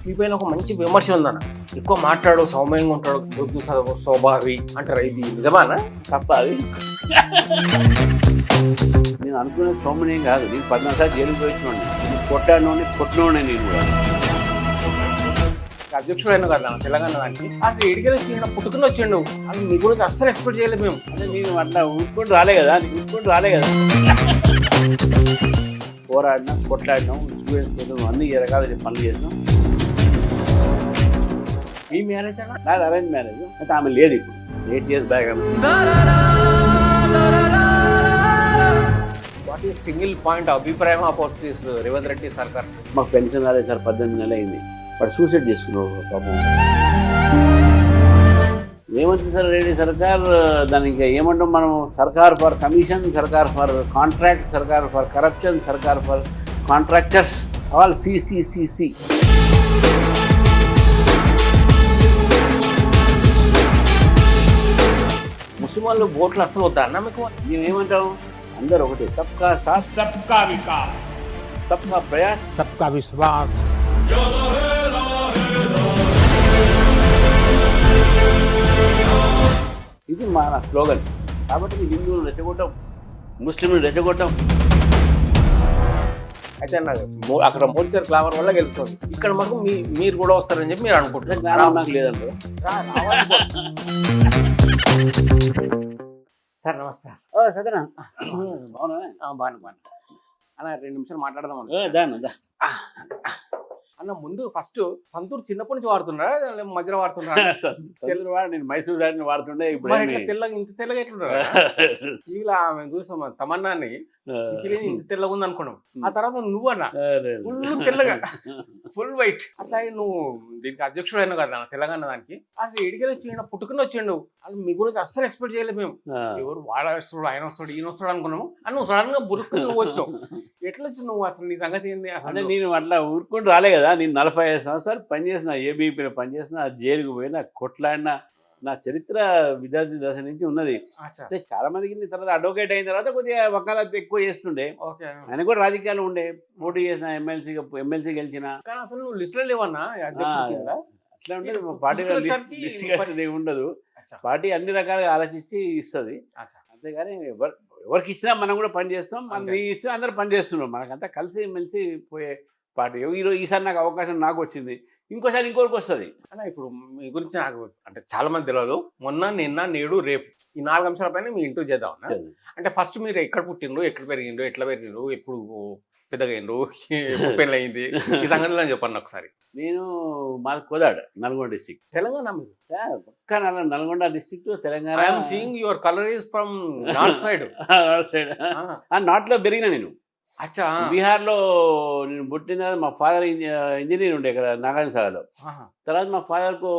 మీ పైన ఒక మంచి విమర్శ ఉందన్న. ఎక్కువ మాట్లాడు, సౌమ్యంగా ఉంటాడు, బుద్ధి స్వభావి అంటారు. ఇది నిజమానా? తప్ప అది నేను అనుకునే సోమనేం కాదు. నేను 14 సార్లు జైలుకి పోయించుకోండి. కొట్టినోడే నేను కూడా. అధ్యక్షుడు అయినా కదా తెలంగాణ దానికి. అసలు ఎడికి వచ్చిండు, పుట్టుకుని వచ్చిండు. అది మీ గురించి అస్సలు ఎక్స్పెక్ట్ చేయలేదు మేము. అంటే నేను అట్లా ఊరుకొని రాలే కదా, పోరాడినాం, కొట్లాడినాం, చూసుకుంటాం, అన్ని రకాల పనులు చేసినాం. మీ మ్యారేజ్ అన్న? నాది అరేంజ్ మ్యారేజ్. అయితే ఆమె లేదు ఇప్పుడు, 8 years back. What is single point అభిప్రాయం అబౌట్ దిస్ రేవంత్ రెడ్డి సర్కార్? మాకు పెన్షన్ రాలేదు సార్, 18 నెలలు అయింది. వాడు సూసైడ్ చేసుకున్నాడు పాపం. రేవంత్ సార్ రెడ్డి సర్కార్ దానికి ఇంకా ఏమంటాం మనం? సర్కార్ ఫర్ కమిషన్, సర్కార్ ఫర్ కాంట్రాక్ట్, సర్కార్ ఫర్ కరప్షన్, సర్కార్ ఫర్ కాంట్రాక్టర్స్, ఆల్ సిసిసిసి. ముస్లిం వాళ్ళు ఓట్లు అసలు వద్దా అన్న మీకు? మేమేమంటాం? అందరూ ఒకటి, సబ్కా సాత్ సబ్కా వికాస్, సబ్కా ప్రయాస్ सबका विश्वास। ఇది మన స్లోగన్. కాబట్టి మీ హిందువులు రెచ్చగొట్టం, ముస్లింలు రెచ్చగొట్టం. అయితే అన్న అక్కడ మోదీ గారు గ్లామర్ వల్ల గెలుస్తుంది. ఇక్కడ మాకు మీరు కూడా వస్తారని చెప్పి మీరు అనుకుంటున్నారు. జ్ఞానం నాకు లేదంటారు. సార్ నమస్తే. సదనా బాగున్నా? బాగా అన్న 2 నిమిషాలు మాట్లాడదాం దాని అన్న. ముందు ఫస్ట్ సంతూర్ చిన్నప్పటి నుంచి వాడుతున్నారా, మధ్యలో వాడుతున్నారా? తెలుగు వాడు, నేను మైసూర్ దాడిని వాడుతుండే. ఇప్పుడు తెల్లగా ఇంత తెల్లగా ఎట్లున్నారా? ఇలా మేము చూసాం తమన్నాని, ఇంత తెల్లగా ఉంది అనుకున్నాం. ఆ తర్వాత నువ్వు అన్న ఫుల్ తెల్లగా, ఫుల్ వైట్. అట్లా నువ్వు దీనికి అధ్యక్షుడు అయినా కదా తెలంగాణ దానికి. అసలు ఎడికి వచ్చిండు, పుట్టుకుని వచ్చిండు. అది మీ గురించి అస్సలు ఎక్స్పెక్ట్ చేయలేదు మేము. ఎవరు వాడు వస్తాడు, ఆయన వస్తాడు, ఈయన వస్తాడు అనుకున్నాము. అని నువ్వు సడన్ గా బురుకు నువ్వు వచ్చినావు. ఎట్లా వచ్చి నువ్వు అసలు నీ సంగతి ఏంది? అంటే నేను అట్లా ఊరుకుంటూ రాలే కదా. నేను 45 సంవత్సరాలు పనిచేసిన, ఏబీపీలో పనిచేసిన, జైలుకు పోయినా, కొట్లాడినా. నా చరిత్ర విద్యార్థి దశ నుంచి ఉన్నది. అంటే చాలా మందికి తర్వాత అడ్వకేట్ అయిన తర్వాత కొద్దిగా వకాలత్ ఎక్కువ చేస్తుండే. ఆయన కూడా రాజకీయాలు ఉండే, పోటీ చేసిన, ఎమ్మెల్సీ గెలిచిన. అసలు నువ్వు లిస్ట్ లో లేవన్నా? అట్లా ఉండదు పార్టీ లిస్ట్ ఉండదు. పార్టీ అన్ని రకాలుగా ఆలోచించి ఇస్తుంది. అంతేగాని ఎవరికి ఇచ్చినా మనం కూడా పని చేస్తాం. నీ ఇచ్చినా అందరూ పని చేస్తున్నాం. మనకంతా కలిసి మెలిసి పోయే పార్టీ. ఈసారి నాకు అవకాశం నాకు వచ్చింది, ఇంకోసారి ఇంకోరికి వస్తుంది అన్న. ఇప్పుడు మీ గురించి నాకు అంటే చాలా మంది తెలియదు. మొన్న, నిన్న, నేడు, రేపు ఈ 4 అంశాల పైన మీ ఇంటర్వ్యూ చేద్దాం అన్న. అంటే ఫస్ట్ మీరు ఎక్కడ పుట్టిండ్రు, ఎక్కడ పెరిగిండ్రు, ఎట్లా పెరిగిండ్రు, ఎప్పుడు పెద్దగా అయిండ్రు, ఎప్పుడు పెళ్ళి అయింది, ఈ సంగతిలో చెప్పండి ఒకసారి. నేను మాది కోదాడ, నల్గొండ డిస్ట్రిక్ట్. తెలంగాణ మీరు? పక్క Nalgonda district Telangana. I'm seeing your colour is from north side. North side. North లో పెరిగినా నేను. అచ్చా. బీహార్లో నేను పుట్టిన తర్వాత మా ఫాదర్ ఇంజనీర్ ఉండే ఇక్కడ నాగార్జున సాగర్లో. తర్వాత మా ఫాదర్కు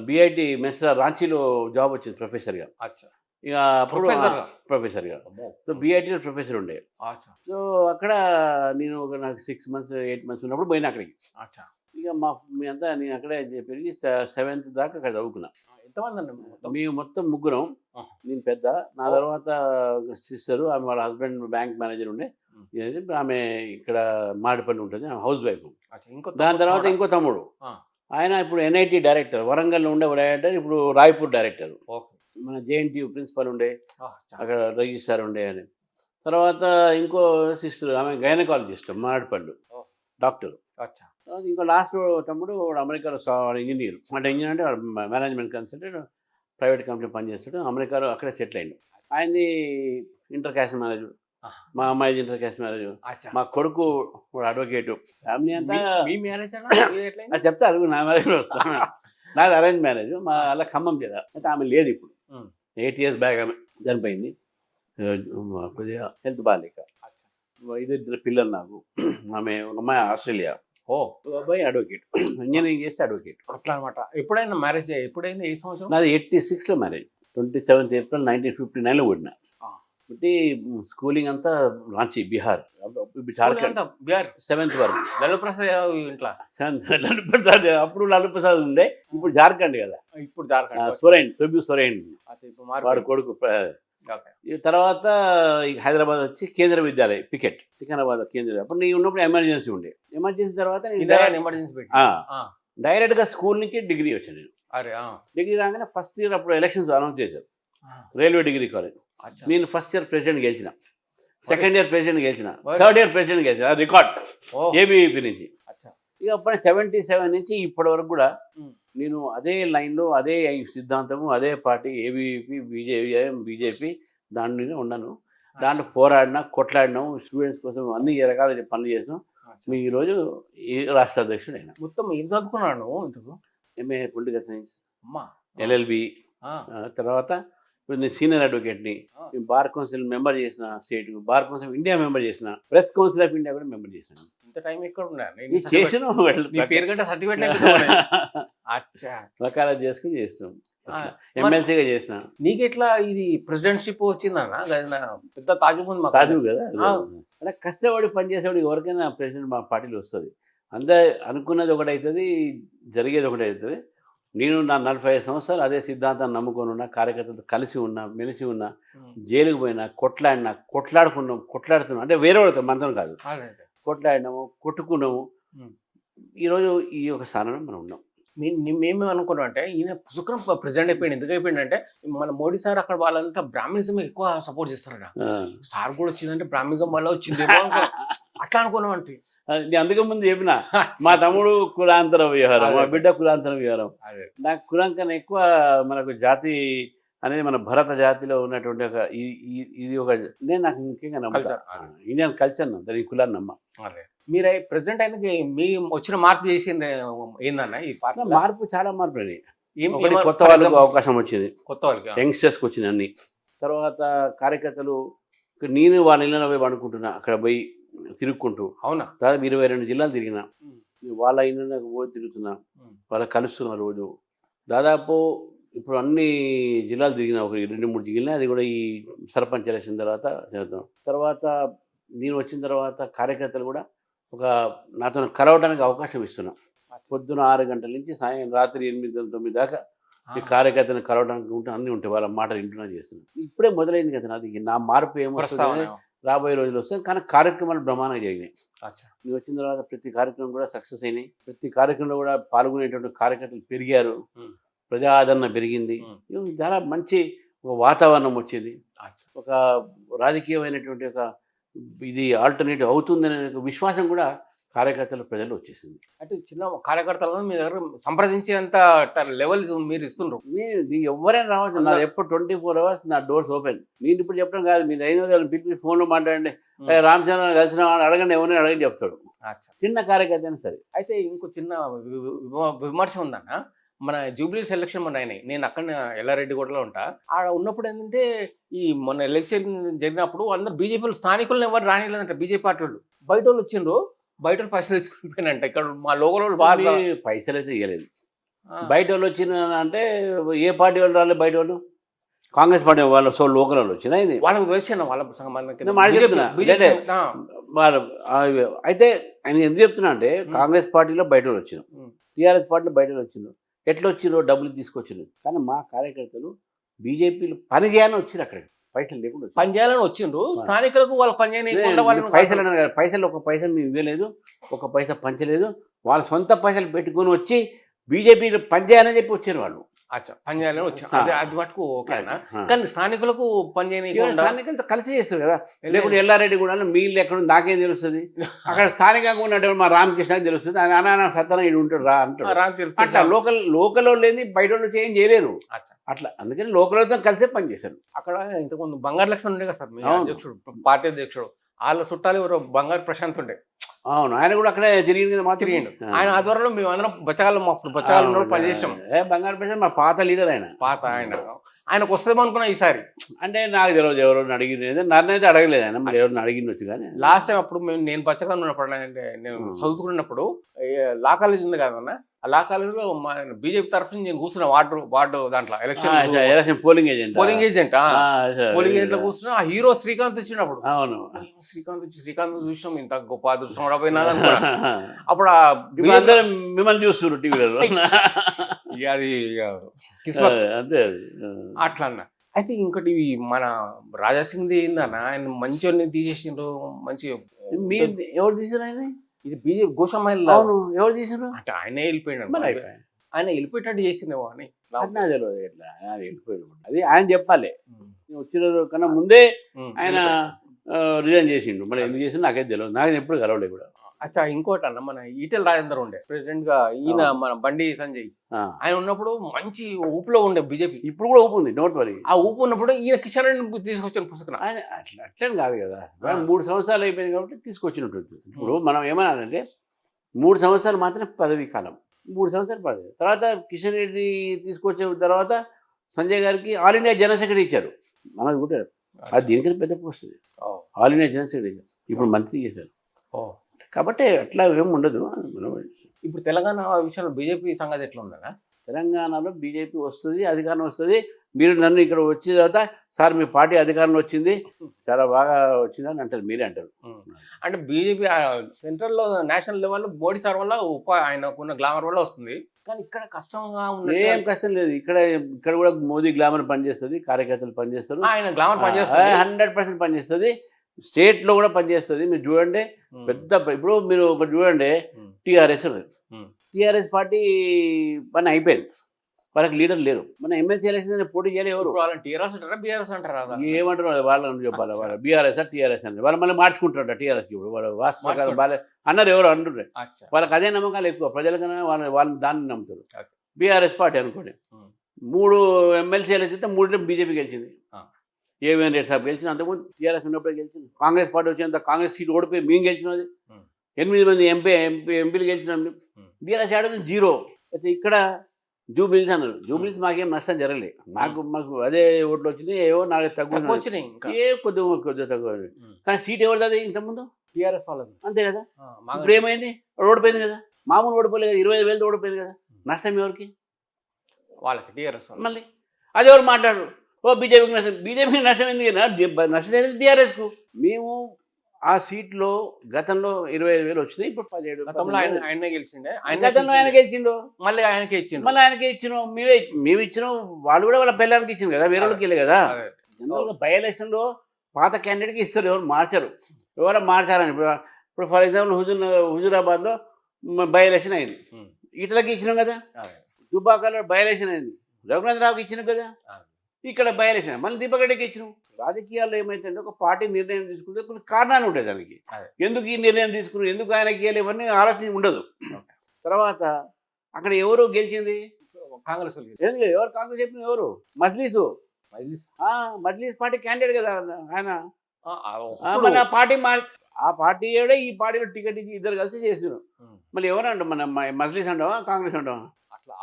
బిఐటి మెస్రా రాంచీలో జాబ్ వచ్చింది ప్రొఫెసర్గా. ఇక అప్పుడు ప్రొఫెసర్గా. సో బిఐటీలో ప్రొఫెసర్ ఉండే. సో అక్కడ నేను నాకు 6 months 8 months ఉన్నప్పుడు పోయినా అక్కడికి. ఇక నేను అక్కడే పెరిగి 7th దాకా అక్కడ చదువుకున్నా. ఎంతమంది అండి? మేము మొత్తం ముగ్గురం. నేను పెద్ద, నా తర్వాత సిస్టరు, ఆమె వాళ్ళ హస్బెండ్ బ్యాంక్ మేనేజర్ ఉండే. ఆమె ఇక్కడ మాడిపల్లి ఉంటుంది, ఆమె హౌస్ వైఫ్. దాని తర్వాత ఇంకో తమ్ముడు, ఆయన ఇప్పుడు ఎన్ఐటి డైరెక్టర్, వరంగల్లో ఉండే డైరెక్టర్, ఇప్పుడు రాయ్పూర్ డైరెక్టర్. మన జేఎన్టీయూ ప్రిన్సిపల్ ఉండే, అక్కడ రిజిస్ట్రార్ ఉండే అని. తర్వాత ఇంకో సిస్టర్, ఆమె గైనకాలజిస్ట్, మాడిపల్లి డాక్టర్. ఇంకో లాస్ట్ తమ్ముడు అమెరికాలో ఇంజనీర్. అంటే ఇంజనీర్ అంటే మేనేజ్మెంట్ కన్సల్టెంట్, ప్రైవేట్ కంపెనీ పనిచేస్తాడు. అమెరికాలో అక్కడే సెటిల్ అయ్యిండు. ఆయనది ఇంటర్ క్యాస్ట్ మ్యారేజ్, మా అమ్మాయిది ఇంటర్ క్యాస్ట్ మ్యారేజ్, మా కొడుకు అడ్వకేటు. ఫ్యామిలీ అంతా చెప్తా, అది నా మ్యారేజ్ వస్తాను. నాది అరేంజ్ మ్యారేజ్. మా అలా ఖమ్మం చేదా. అయితే ఆమె లేదు ఇప్పుడు, 8 years బ్యాక్ ఆమె చనిపోయింది. కొద్దిగా హెల్త్ బాగాలేక. 2 పిల్లలు నాకు. ఆమె ఒక అమ్మాయి ఆస్ట్రేలియా, అబ్బాయి అడ్వకేట్, ఇంజనీరింగ్ చేస్తే అడ్వకేట్. అట్లా అనమాట. ఎప్పుడైనా మ్యారేజ్ ఎప్పుడైంది? ఏ సంవత్సరం? నాది 86లో మ్యారేజ్. 27th April 1959లో పుట్టిన. పుట్టి స్కూలింగ్ అంతా రాంచీ, బీహార్, జార్ఖండ్. బీహార్ 7th వరకు లల్లు ప్రసాద్ ఇంట్లో. లల్లు ప్రసాద్ అప్పుడు లల్లు ప్రసాద్ ఉండే, ఇప్పుడు జార్ఖండ్ కదా. ఇప్పుడు జార్ఖండ్ సోరెన్, సోరెన్ వాడు కొడుకు ఓకే. ఈ తర్వాత హైదరాబాద్ వచ్చి కేంద్ర విద్యాలయం పికెట్ సికింద్రాబాద్ కేంద్ర. అప్పుడు నేను ఉన్నప్పుడు ఎమర్జెన్సీ ఉండే. ఎమర్జెన్సీ తర్వాత ఎమర్జెన్సీ పెట్టి డైరెక్ట్గా స్కూల్ నుంచి డిగ్రీ వచ్చాను నేను. అరే డిగ్రీ రాగానే ఫస్ట్ ఇయర్ అప్పుడు ఎలక్షన్స్ అనౌన్స్ చేశారు, రైల్వే డిగ్రీ కాలేజ్. నేను ఫస్ట్ ఇయర్ ప్రెసిడెంట్ గెలిచిన, సెకండ్ ఇయర్ ప్రెసిడెంట్ గెలిచిన, థర్డ్ ఇయర్ ప్రెసిడెంట్ గెలిచిన, రికార్డ్ ఏబీవీపీ నుంచి. ఇక అప్పుడు 77 నుంచి ఇప్పటి వరకు కూడా నేను అదే లైన్లో, అదే సిద్ధాంతము, అదే పార్టీ ఏబీవీపీ బీజేపీ దాని ఉన్నాను. దాంట్లో పోరాడినా, కొట్లాడినాం, స్టూడెంట్స్ కోసం అన్ని రకాల పనులు చేసినాం. మీ ఈరోజు ఈ రాష్ట్ర అధ్యక్షుడు అయినా. మొత్తం ఏం చదువుకున్నాను ఇంతకు? MA political science, LLB. తర్వాత ఇప్పుడు నేను సీనియర్ అడ్వకేట్ని, బార్ కౌన్సిల్ మెంబర్ చేసిన, state bar council India member చేసిన, ప్రెస్ కౌన్సిల్ ఆఫ్ ఇండియా కూడా మెంబర్ చేసిన. ఇంత టైం ఎక్కడ చేసిన రకాల చేసుకుని చేస్తున్నాం, ఎమ్మెల్సీగా చేసిన. నీకు ఎట్లా ఇది ప్రెసిడెంట్షిప్ వచ్చిందన్న? పెద్ద తాజు కాదు కదా, అలా కష్టపడి పనిచేసేవాడు ఎవరికైనా ప్రెసిడెంట్ మా పార్టీలో వస్తుంది. అందరు అనుకున్నది ఒకటి అవుతుంది, జరిగేది ఒకటి అవుతుంది. నేను నా 45 సంవత్సరాలు అదే సిద్ధాంతాన్ని నమ్ముకొని ఉన్నా, కార్యకర్తలతో కలిసి ఉన్నా, మెలిసి ఉన్నా, జైలుకు పోయినా, కొట్లాడుతున్నాం అంటే వేరే వాళ్ళతో మనతో కాదు, కొట్లాడినాము, కొట్టుకున్నాము. ఈరోజు ఈ యొక్క స్థానంలో మనం ఉన్నాం. మేము అనుకున్నాం అంటే ఈయన పుసుకరం ప్రెసిడెంట్ అయిపోయింది. ఎందుకు అయిపోయింది అంటే మన మోడీ సార్ అక్కడ వాళ్ళంతా బ్రాహ్మణిజం ఎక్కువ సపోర్ట్ చేస్తారట. సార్ కూడా వచ్చిందంటే బ్రాహ్మణిజం వల్ల వచ్చింది అట్లా అనుకున్నాం. అంటే నేను అందుకే ముందు చెప్పిన, మా తమ్ముడు కులాంతర వ్యవహారం, మా బిడ్డ కులాంతర వ్యవహారం. నాకు కులం కన్నా ఎక్కువ మనకు జాతి అనేది మన భరత జాతిలో ఉన్నటువంటి ఒక ఇది ఒక నేను నాకు ముఖ్యంగా నమ్ముతా, ఇండియన్ కల్చర్ దాని కులాన్ని నమ్మ. మీరు ప్రెసిడెంట్ అయినకి మీ వచ్చిన మార్పు చేసింది ఏందన్న? ఈ మార్పు చాలా మార్పు అయినాయి. కొత్త వాళ్ళకు అవకాశం వచ్చింది, కొత్త వాళ్ళకి యంగ్స్టర్స్కి వచ్చినాయి అన్ని. తర్వాత కార్యకర్తలు నేను వాళ్ళ ఇళ్ళలో పోయి పండుకుంటున్నా, అక్కడ పోయి తిరుగుకుంటూ. అవునా? దాదాపు 22 జిల్లాలు తిరిగిన, వాళ్ళ ఇళ్ళకి పోయి తిరుగుతున్నా, వాళ్ళకి కలుస్తున్నా రోజు. దాదాపు ఇప్పుడు అన్ని జిల్లాలు తిరిగిన, ఒక 2-3 జిల్లా. అది కూడా ఈ సర్పంచ్ ఎలక్షన్ తర్వాత చేద్దాం. తర్వాత నేను వచ్చిన తర్వాత కార్యకర్తలు కూడా నాతో కలవడానికి అవకాశం ఇస్తున్నాం. పొద్దున 6 గంటల నుంచి రాత్రి 8-9 దాకా ఈ కార్యకర్తలను కలవడానికి ఉంటే అన్నీ ఉంటాయి, వాళ్ళ మాటలు ఇంటున్నా చేస్తున్నాం. ఇప్పుడే మొదలైంది కదా నాది. నా మార్పు ఏమొస్తుంది రాబోయే రోజులు వస్తాయి, కానీ కార్యక్రమాలు బ్రహ్మాండంగా జరిగినాయి. నేను వచ్చిన తర్వాత ప్రతి కార్యక్రమం కూడా సక్సెస్ అయినాయి. ప్రతి కార్యక్రమంలో కూడా పాల్గొనేటువంటి కార్యకర్తలు పెరిగారు, ప్రజా ఆదరణ పెరిగింది. చాలా మంచి ఒక వాతావరణం వచ్చింది. ఒక రాజకీయమైనటువంటి ఒక ఇది ఆల్టర్నేటివ్ అవుతుందనే విశ్వాసం కూడా కార్యకర్తలు ప్రజలు వచ్చేసింది. అంటే చిన్న కార్యకర్తలను మీ దగ్గర సంప్రదించేంత లెవెల్ మీరు ఇస్తుండ్రు. ఎవరైనా రావచ్చు, నాది ఎప్పుడు 24 hours నా డోర్స్ ఓపెన్. నేను ఇప్పుడు చెప్పడం కాదు, మీరు అయిన పిలిపి ఫోన్లో మాట్లాడండి, రామచంద్ర కలిసిన అడగండి, ఎవరైనా అడగని చెప్తాడు. చిన్న కార్యకర్త అయినా సరే. అయితే ఇంకో చిన్న విమర్శ ఉందన్న, మన జూబ్లీ ఎలక్షన్ మొన్న అయినాయి. నేను అక్కడ ఎల్లారెడ్డిగూడలో ఉంటా. ఆడ ఉన్నప్పుడు ఏంటంటే ఈ మొన్న ఎలక్షన్ జరిగినప్పుడు అందరు బీజేపీ స్థానికులను ఎవరు రానిలేదంట. బీజేపీ పార్టీ వాళ్ళు బయట వాళ్ళు వచ్చిండ్రు, బయట వాళ్ళు పైసలు తీసుకునిపోయినంట. ఇక్కడ మా లోకల్ బాగా పైసలు అయితే ఇవ్వలేదు. బయట వాళ్ళు వచ్చిన అంటే ఏ పార్టీ వాళ్ళు రాలేదు, బయట వాళ్ళు కాంగ్రెస్ పార్టీ వాళ్ళు, సో లోకల్ వాళ్ళు వచ్చినా ఇది వాళ్ళకి వేసాను. వాళ్ళ అయితే ఆయన ఎందుకు చెప్తున్నా అంటే కాంగ్రెస్ పార్టీలో బయట వాళ్ళు వచ్చినాం, టీఆర్ఎస్ పార్టీలో బయట వాళ్ళు వచ్చినాం. ఎట్లా వచ్చిందో డబ్బులు తీసుకొచ్చిండ్రు. కానీ మా కార్యకర్తలు బీజేపీలో పని చేయాలని వచ్చిండ్రు, అక్కడ పైసలు లేకుండా పని చేయాలని వచ్చిండ్రు. స్థానికులకు వాళ్ళ పని పైసలు అన్నారు కదా, పైసలు ఒక పైసలు మేము ఇవ్వలేదు, ఒక పైసా పంచలేదు. వాళ్ళ సొంత పైసలు పెట్టుకొని వచ్చి బీజేపీలో పని చేయాలని చెప్పి వచ్చారు వాళ్ళు. పని చేయాలని వచ్చారు, అది మటుకు ఓకేనా. కానీ స్థానికులకు పని చేయకుండా స్థానికులతో కలిసి చేస్తారు కదా. లేకుంటే ఎల్లారెడ్డి కూడా మీళ్ళు ఎక్కడ నాకేం తెలుస్తుంది, అక్కడ స్థానికంగా ఉన్నటువంటి మా రామకృష్ణ తెలుస్తుంది, అనా సత్తన ఇడు ఉంటాడు రా అంటాడు. అట్లా లోకల్ లేని బయట వాళ్ళు ఏం చేయలేరు అట్లా. అందుకని లోకల్తో కలిసే పని చేశారు. అక్కడ ఇంతకుముందు బంగారు లక్ష్మణ్ ఉండే కదా సార్, మీ అధ్యక్షుడు, పార్టీ అధ్యక్షుడు. వాళ్ళ చుట్టాలు ఎవరో బంగారు ప్రశాంత్ ఉండే. అవును, ఆయన కూడా అక్కడే తిరిగింది కదా, తిరిగిండు. ఆయన ఆధ్వర్యంలో మేము అందరం బచ్చగాళ్ళు పనిచేసాం. బంగారు ప్రశాంత్ మా పాత లీడర్, ఆయనకు వస్తుందేమో అనుకున్నా ఈసారి. అంటే నాకు తెలియదు, ఎవరైనా అడిగిన నన్ను అయితే అడగలేదు ఆయన, మరి ఎవరైనా అడిగినొచ్చు. కానీ లాస్ట్ టైం అప్పుడు నేను బచ్చగాళ్ళు ఉన్నప్పుడు, అంటే నేను చదువుకున్నప్పుడు లా కాలేజ్ ఉంది కదన్న, ఆ లా కాలేజ్ లో బీజేపీ తరఫు నుంచి నేను కూర్చున్నా, వార్డు దాంట్లో election polling agent polling agent లో కూర్చున్నా. ఆ హీరో శ్రీకాంత్ వచ్చినప్పుడు, అవును శ్రీకాంత్ చూసినాం, ఇంత గొప్ప అదృష్టం కూడా పోయినా అప్పుడు మిమ్మల్ని చూస్తున్నారు టీవీలో. అది అంతే అట్లా అన్న. అయితే ఇంకోటి మన రాజాసింగ్ది ఏందన్న, ఆయన మంచి తీసేసిండ్రు, మంచి మీరు ఎవరు తీసారు ఆయన? ఇది బీజేపీ గోషమ్మాయిలు. అవును, ఎవరు తీసారు? అంటే ఆయనే వెళ్ళిపోయినాడు, మరి అయిపోయాయి. ఆయన వెళ్ళిపోయేటట్టు చేసినేవో అని అది నాకు తెలియదు ఎట్లా ఆయన వెళ్ళిపోయాడు. అది ఆయన చెప్పాలి. వచ్చిన కన్నా ముందే ఆయన రిజైన్ చేసిండు. మరి ఎందుకు చేసిండు నాకైతే తెలియదు, నాకు ఎప్పుడు కలవలేదు కూడా. అచ్చా, ఇంకోటి అన్న, మన ఈటెల రాజేందర్ ఉండే ప్రెసిడెంట్ గా, ఈయన మన బండి సంజయ్ ఆయన ఉన్నప్పుడు మంచి ఊపులో ఉండే బీజేపీ. ఇప్పుడు కూడా ఊపు ఉంది, డోంట్ వరీ. ఆ ఊపు ఉన్నప్పుడు ఈయన కిషన్ రెడ్డి తీసుకొచ్చిన పుస్తకం. ఆయన అట్లని కాదు కదా, 3 సంవత్సరాలు అయిపోయింది కాబట్టి తీసుకొచ్చినట్టు. ఇప్పుడు మనం ఏమన్నానంటే 3 సంవత్సరాలు మాత్రమే పదవీ కాలం, 3 సంవత్సరాలు పదవి. తర్వాత కిషన్ రెడ్డి తీసుకొచ్చిన తర్వాత సంజయ్ గారికి ఆల్ ఇండియా జనరల్ సెక్రటరీ ఇచ్చారు. మనది కూడా అది దీనికన్నా పెద్ద post. All India general secretary ఇప్పుడు మంత్రి చేశారు. కాబట్టి అట్లా ఏమి ఉండదు. ఇప్పుడు తెలంగాణ విషయంలో బీజేపీ సంగతి ఎట్లా ఉందన్నా? తెలంగాణలో బీజేపీ వస్తుంది, అధికారం వస్తుంది. మీరు నన్ను ఇక్కడ వచ్చిన తర్వాత సార్ మీ పార్టీ అధికారంలో వచ్చింది, చాలా బాగా వచ్చిందని అంటారు, మీరే అంటారు. అంటే బీజేపీ సెంట్రల్లో నేషనల్ లెవెల్లో మోడీ సార్ వల్ల ఆయనకున్న గ్లామర్ వల్ల వస్తుంది, కానీ ఇక్కడ కష్టంగా ఉంది. ఏం కష్టం లేదు, ఇక్కడ కూడా మోదీ గ్లామర్ పనిచేస్తుంది, కార్యకర్తలు పనిచేస్తారు, ఆయన గ్లామర్ పనిచేస్తుంది, 100% పనిచేస్తుంది. స్టేట్లో కూడా పనిచేస్తుంది. మీరు చూడండి, పెద్ద ఇప్పుడు మీరు ఒకటి చూడండి, టీఆర్ఎస్ పార్టీ పని అయిపోయింది, వాళ్ళకి లీడర్ లేరు. మన ఎమ్మెల్సీ ఎలక్షన్ పోటీ చేయలేదు ఎవరు. వాళ్ళని టీఆర్ఎస్ అంటారా బీఆర్ఎస్ అంటారా? ఏమంటారు వాళ్ళని చెప్పాలి, వాళ్ళ బీఆర్ఎస్ టీఆర్ఎస్ అని వాళ్ళు మళ్ళీ మార్చుకుంటారట. టీఆర్ఎస్కి ఇప్పుడు వాళ్ళు వాస్తవ బాలే అన్నారు, ఎవరు అంటుండే. వాళ్ళకి అదే నమ్మకాలు ఎక్కువ, ప్రజలకన్నా వాళ్ళని దాన్ని నమ్ముతారు. బీఆర్ఎస్ పార్టీ అనుకోండి, 3 ఎమ్మెల్సీ ఎలక్షన్ అయితే 3 బీజేపీ గెలిచింది. ఏవిఎన్ రెడ్డి సాబ్ గెలిచిన, అంతకుముందు టీఆర్ఎస్ ఉన్నప్పుడే గెలిచింది. కాంగ్రెస్ పార్టీ వచ్చినంత కాంగ్రెస్ సీట్ ఓడిపోయి మేము గెలిచినది, 8 మంది ఎంపీలు గెలిచినాం. బీఆర్ఎస్ ఆడేది 0. అయితే ఇక్కడ జూబ్లీస్ అన్నారు, జూబ్లీస్ మాకేం నష్టం జరగలేదు, మాకు అదే ఓట్లు వచ్చినాయి, ఏవో 4 తక్కువ వచ్చినాయి, కొద్దిగా తక్కువ. కానీ సీట్ ఎవరిది అది ఇంతకుముందు? టీఆర్ఎస్ వాళ్ళది, అంతే కదా. ఇప్పుడు ఏమైంది, ఓడిపోయింది కదా, మామూలు ఓడిపోలేదు కదా, 25,000 ఓడిపోయింది కదా. నష్టం ఎవరికి? వాళ్ళకి, టీఆర్ఎస్. మళ్ళీ అది ఎవరు మాట్లాడరు, ఓ బీజేపీకి నష్టం. బీజేపీకి నష్టం ఎందుకు? నష్టం జరిగింది టీఆర్ఎస్కు. మేము ఆ సీట్లో గతంలో 25,000 వచ్చినాయి, ఇప్పుడు 17. గతంలో ఆయనే గెలిచిండే, గతంలో ఆయన గెలిచిండు, మళ్ళీ ఆయనకే ఇచ్చిండు, మళ్ళీ ఆయనకే ఇచ్చినాం. మేము ఇచ్చినాం, వాళ్ళు కూడా వాళ్ళ పిల్లలకి ఇచ్చింది కదా, వేరే వాళ్ళకి వెళ్ళి కదా. జనరల్గా బై ఎలక్షన్లో పాత క్యాండిడేట్కి ఇస్తారు, ఎవరు మార్చారు, ఎవరో మార్చారని. ఇప్పుడు ఫర్ ఎగ్జాంపుల్ హుజూరాబాద్లో బై ఎలక్షన్ అయింది, ఇట్లకి ఇచ్చినాం కదా. దుబ్బాకలో బై ఎలక్షన్ అయింది, రఘునాథరావుకి ఇచ్చినాం కదా. ఇక్కడ బై ఎలక్షన్ మళ్ళీ దీపక్ రెడ్డికి ఇచ్చినాం. రాజకీయాల్లో ఏమైతే ఒక పార్టీ నిర్ణయం తీసుకుంటే కొన్ని కారణాలు ఉంటాయి దానికి, ఎందుకు ఈ నిర్ణయం తీసుకున్నారు, ఎందుకు ఆయనకి ఇవ్వలేవన్నీ ఆలోచన ఉండదు. తర్వాత అక్కడ ఎవరు గెలిచింది? కాంగ్రెస్. ఎవరు కాంగ్రెస్ చెప్పిన? ఎవరు? మజ్లీస్ పార్టీ క్యాండిడేట్ కదా ఆయన. మన ఆ పార్టీ ఈ పార్టీలో టికెట్ ఇచ్చి ఇద్దరు కలిసి చేసినారు. మళ్ళీ ఎవరు అంటాం, మన మజ్లీస్ అంటావా కాంగ్రెస్ అంటావా? అట్లా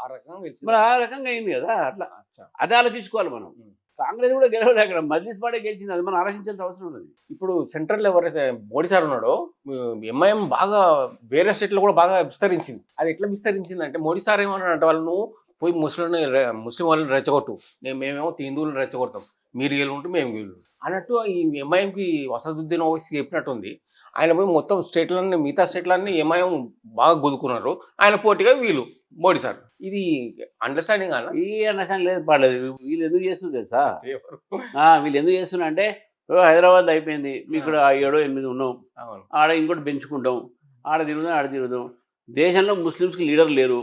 ఆ రకంగా అయింది కదా. అట్లా అదే ఆలోచించుకోవాలి మనం. కాంగ్రెస్ కూడా గెలవలేదు, అక్కడ మజ్లీస్ పార్టీ గెలిచింది, అది మనం ఆలోచించాల్సిన అవసరం ఉన్నది. ఇప్పుడు సెంట్రల్ ఎవరైతే మోడీ సార్ ఉన్నాడో, ఎంఐఎం బాగా వేరే స్టేట్లో కూడా బాగా విస్తరించింది. అది ఎట్లా విస్తరించింది అంటే, మోడీ సార్ ఏమన్నాడంటే, వాళ్ళు పోయి ముస్లిం వాళ్ళని రెచ్చగొట్టు, మేమేమో హిందువులను రెచ్చగొడతాం, మీరు వీళ్ళు ఉంటే మేము వీళ్ళు అన్నట్టు ఈ ఎంఐఎంకి అసదుద్దీన్ ఓవైసీ చెప్పినట్టుంది. ఆయన పోయి మొత్తం స్టేట్లన్నీ, మిగతా స్టేట్లన్నీ ఎంఐఎం బాగా గుదుకున్నారు, ఆయన పోటీగా వీళ్ళు మోడీ సార్. ఇది అండర్స్టాండింగ్ అన్న? ఈ అండర్స్టాండింగ్ లేదు, పడలేదు. వీళ్ళు ఎందుకు చేస్తుంది తెలుసా? వీళ్ళు ఎందుకు చేస్తున్నా అంటే, హైదరాబాద్ అయిపోయింది, మీ ఇక్కడ 7, 8 ఉన్నాం, ఆడ ఇంకోటి పెంచుకుంటాం, ఆడ తిరుగుదాం. దేశంలో ముస్లిమ్స్కి లీడర్ లేరు.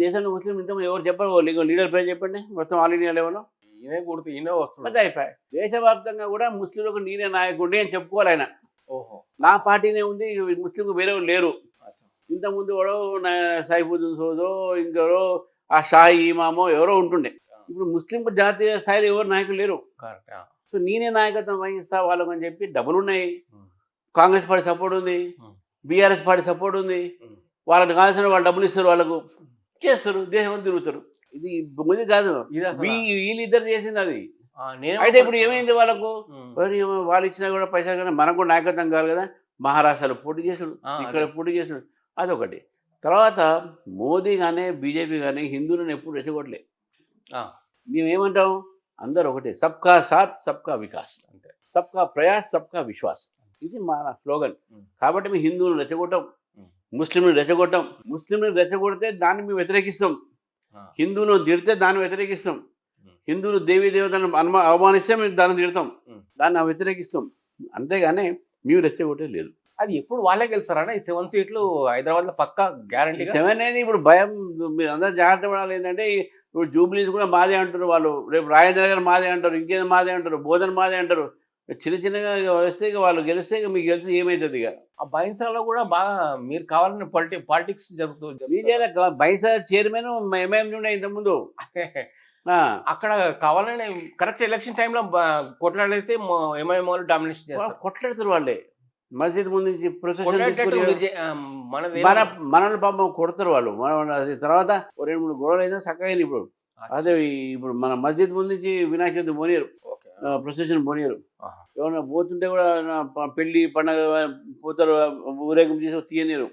దేశంలో ముస్లిం ఇంత ఎవరు చెప్పరు, లీడర్ పేరు చెప్పండి మొత్తం ఆల్ ఇండియా లెవెల్లో. ఈయనే వస్తుంది, అయిపోయాయి. దేశవ్యాప్తంగా కూడా ముస్లింలకు నేనే నాయకుడి అని చెప్పుకోవాలి ఆయన. నా పార్టీనే ఉంది, ముస్లింకు వేరే లేరు. ఇంతకుముందు ఎవరో సైఫుద్దీన్ సోదో, ఇంకెవరో ఆ షాహీ ఇమామో ఎవరో ఉంటుండే. ఇప్పుడు ముస్లిం జాతీయ స్థాయిలో ఎవరు నాయకులు లేరు. సో నేనే నాయకత్వం వహిస్తా వాళ్ళకు అని చెప్పి డబ్బులు ఉన్నాయి. కాంగ్రెస్ పార్టీ సపోర్ట్ ఉంది, బీఆర్ఎస్ పార్టీ సపోర్ట్ ఉంది. వాళ్ళకి కావాల్సిన వాళ్ళు డబ్బులు ఇస్తారు, వాళ్ళకు చేస్తారు, దేశం తిరుగుతారు. ఇది ముందు కాదు, వీళ్ళిద్దరు చేసింది అది. అయితే ఇప్పుడు ఏమైంది వాళ్ళకు? వాళ్ళు ఇచ్చినా కూడా పైసలు కానీ మనకు కూడా నాయకత్వం కాదు కదా. మహారాష్ట్రలో పోటీ చేసాడు, ఇక్కడ పోటీ చేసాడు, అదొకటి. తర్వాత మోదీ కానీ బీజేపీ కానీ హిందువులను ఎప్పుడు రెచ్చగొట్టలే. మేమేమంటాం, అందరు ఒకటే, సబ్కా సాత్ సబ్కా వికాస్, అంటే సబ్కా ప్రయాస్ సబ్కా విశ్వాస్, ఇది మన స్లోగన్. కాబట్టి మేము హిందువులను రెచ్చగొట్టాం, ముస్లింలను రెచ్చగొట్టాం. ముస్లింలను రెచ్చగొడితే దాన్ని మేము వ్యతిరేకిస్తాం, హిందువులను తిడితే దాన్ని వ్యతిరేకిస్తాం. హిందువులు దేవీ దేవతలను అవమానిస్తే మేము దాన్ని తిడతాం, దాన్ని వ్యతిరేకిస్తాం. అంతేగాని మేము రెచ్చగొట్టేది లేదు. అది ఎప్పుడు వాళ్ళే గెలుస్తారా? ఈ 7 సీట్లు హైదరాబాద్ లో పక్కా గ్యారంటీ. 7 అనేది ఇప్పుడు భయం, మీరు అందరూ జాగ్రత్త పడాలి. ఏంటంటే ఇప్పుడు జూబ్లీస్ కూడా మాదే అంటారు వాళ్ళు, రేపు రాజేంద్ర గారు మాదే అంటారు, ఇంకేదో మాదే అంటారు, బోధన మాదే అంటారు. చిన్న చిన్నగా వస్తే ఇక వాళ్ళు గెలిస్తే ఇక మీకు గెలిచి ఏమవుతుంది? ఇక ఆ బైన్సాలో కూడా బాగా మీరు కావాలని పాలిటిక్స్ జరుగుతుంది. బైసా చైర్మన్ ఎంఐఎం నుండే ఇంతకుముందు. అక్కడ కావాలని కరెక్ట్ ఎలక్షన్ టైంలో కొట్లాడితే ఎంఐఎం వాళ్ళు డామినేషన్ చేస్తారు. కొట్లాడుతారు వాళ్ళే. మసీద్ ముందు నుంచి మనల్ని పాపం కొడతారు వాళ్ళు. తర్వాత 2-3 గొడవలు అయితే చక్కగా. ఇప్పుడు అదే ఇప్పుడు మన మస్జిద్ ముందు నుంచి వినాయక చవితి పోనీరు, ప్రొసెషన్ పోనీరు. ఏమన్నా పోతుంటే కూడా పెళ్లి పండగ పోతారు, ఊరేగింపు చేసి తీయనీరు.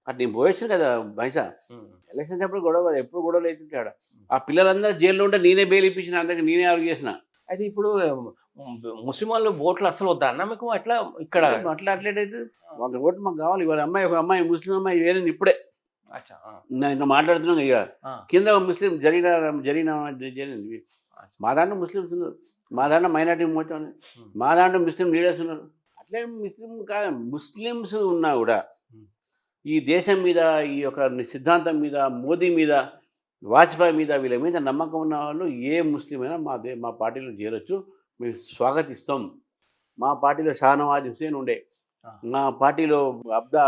అట్లా నేను పోయొచ్చాను కదా బైసా. ఎలక్షన్స్ అప్పుడు గొడవ, ఎప్పుడు గొడవలు అవుతుంటే ఆడ ఆ పిల్లలందరూ జైల్లో ఉంటే నేనే బెయిల్ ఇప్పించిన, అందరికి నేనే ఆర్గ్యూ చేసిన. అయితే ఇప్పుడు ముస్లిం వాళ్ళు ఓట్లు అసలు వద్దా అన్న మీకు? అట్లా ఇక్కడ అట్లయితే ఒక ఓటు మాకు కావాలి. ఇవాళ ఒక అమ్మాయి ముస్లిం అమ్మాయి వేరేది ఇప్పుడే ఇంకా మాట్లాడుతున్నాం. ఇక కింద ముస్లిం జరిగిన మా దాంట్లో ముస్లిమ్స్ ఉన్నారు, మా దాంట్లో మైనార్టీ మొత్తం, మా దాంట్లో ముస్లిం లీడర్స్ ఉన్నారు. అట్లే ముస్లిమ్స్ ఉన్నా కూడా ఈ దేశం మీద, ఈ యొక్క సిద్ధాంతం మీద, మోదీ మీద, వాజ్పేయి మీద, వీళ్ళ మీద నమ్మకం ఉన్న వాళ్ళు ఏ ముస్లిం అయినా మా పార్టీలో చేరొచ్చు, మేము స్వాగతిస్తాం. మా పార్టీలో షానవాజ్ హుసేన్ ఉండే, మా పార్టీలో అబ్దా